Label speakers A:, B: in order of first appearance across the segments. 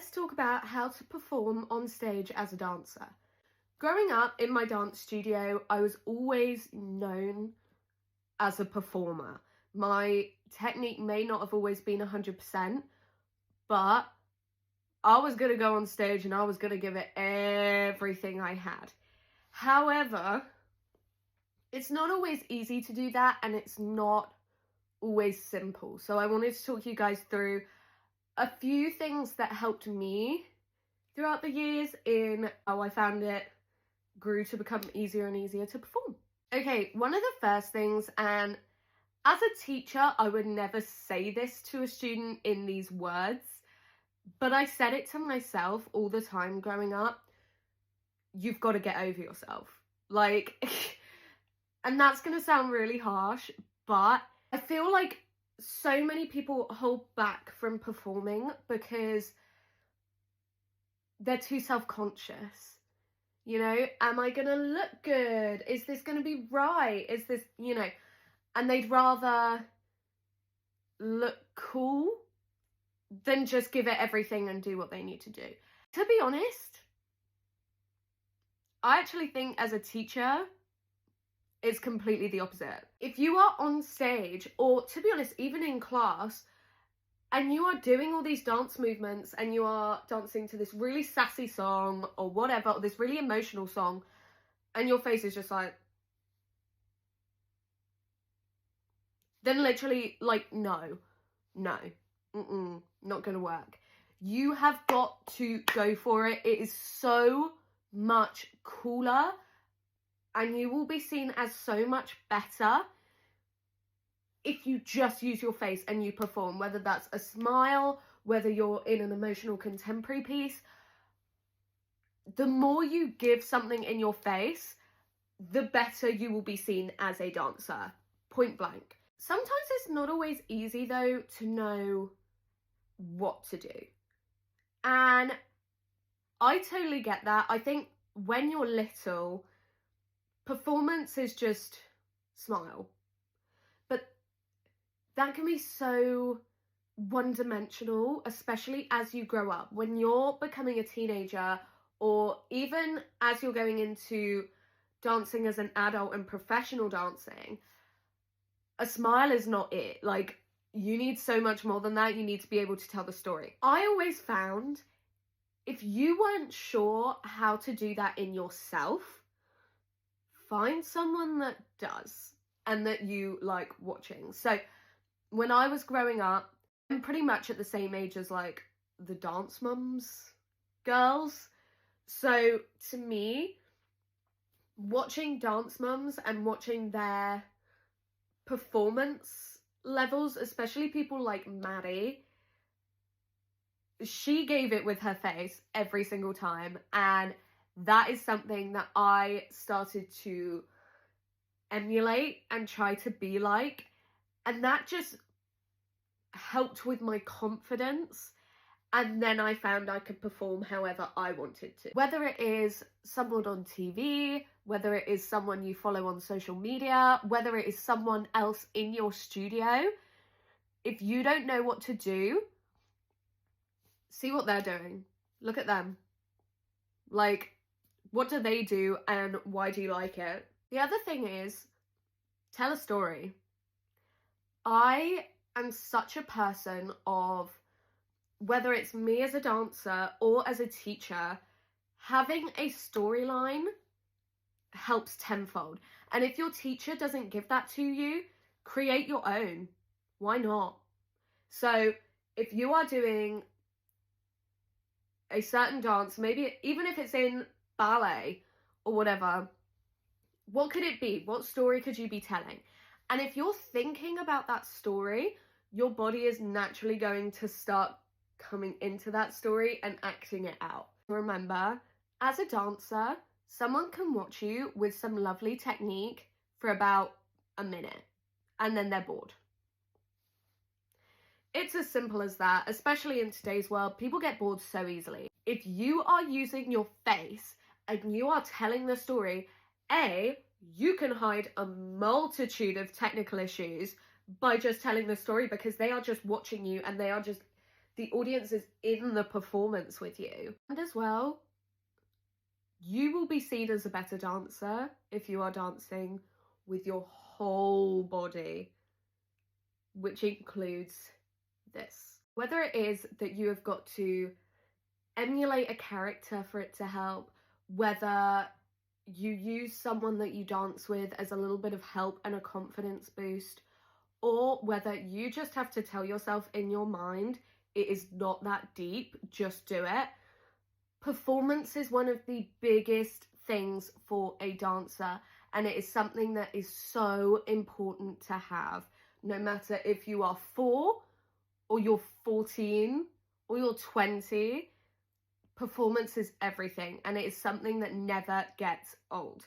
A: let's talk about how to perform on stage as a dancer. Growing up in my dance studio, I was always known as a performer. My technique may not have always been 100%, but I was going to go on stage and I was going to give it everything I had. However, it's not always easy to do that, and it's not always simple. So I wanted to talk you guys through a few things that helped me throughout the years in how I found it grew to become easier and easier to perform. Okay, one of the first things, and as a teacher, I would never say this to a student in these words, but I said it to myself all the time growing up. You've got to get over yourself. Like, and that's going to sound really harsh, but I feel like so many people hold back from performing because they're too self-conscious. You know, am I going to look good? Is this going to be right? Is this, you know, and they'd rather look cool than just give it everything and do what they need to do. To be honest, I actually think as a teacher, it's completely the opposite. If you are on stage, or to be honest, even in class, and you are doing all these dance movements and you are dancing to this really sassy song or whatever, or this really emotional song, and your face is just like, then literally, like, no, not gonna work. You have got to go for it. It is so much cooler, and you will be seen as so much better if you just use your face and you perform, whether that's a smile, whether you're in an emotional contemporary piece. The more you give something in your face, the better you will be seen as a dancer, point blank. Sometimes it's not always easy though to know what to do. And I totally get that. I think when you're little, performance is just smile. But that can be so one-dimensional, especially as you grow up. When you're becoming a teenager, or even as you're going into dancing as an adult and professional dancing, a smile is not it. Like, you need so much more than that. You need to be able to tell the story. I always found if you weren't sure how to do that in yourself, find someone that does and that you like watching. So when I was growing up, I'm pretty much at the same age as like the Dance Mums girls. So to me, watching Dance Mums and watching their performance levels, especially people like Maddie, she gave it with her face every single time, and that is something that I started to emulate and try to be like, and that just helped with my confidence. And then I found I could perform however I wanted to. Whether it is someone on TV, whether it is someone you follow on social media, whether it is someone else in your studio, if you don't know what to do, see what they're doing. Look at them. Like, what do they do and why do you like it? The other thing is, tell a story. I am such a person of, whether it's me as a dancer or as a teacher, having a storyline helps tenfold. And if your teacher doesn't give that to you, create your own. Why not? So if you are doing a certain dance, maybe even if it's in ballet or whatever, what could it be? What story could you be telling? And if you're thinking about that story, your body is naturally going to start coming into that story and acting it out. Remember, as a dancer, someone can watch you with some lovely technique for about a minute and then they're bored. It's as simple as that, especially in today's world. People get bored so easily. If you are using your face and you are telling the story, you can hide a multitude of technical issues by just telling the story, because they are just watching you and they are just The audience is in the performance with you. And as well, you will be seen as a better dancer if you are dancing with your whole body, which includes this. Whether it is that you have got to emulate a character for it to help, whether you use someone that you dance with as a little bit of help and a confidence boost, or whether you just have to tell yourself in your mind, it is not that deep, just do it. Performance is one of the biggest things for a dancer, and it is something that is so important to have, no matter if you are 4 or you're 14 or you're 20. Performance is everything, and it is something that never gets old.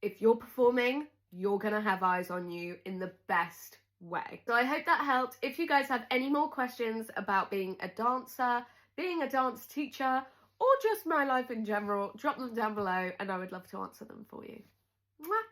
A: If you're performing, you're gonna have eyes on you in the best way. So I hope that helped. If you guys have any more questions about being a dancer, being a dance teacher, or just my life in general, drop them down below and I would love to answer them for you. Mwah!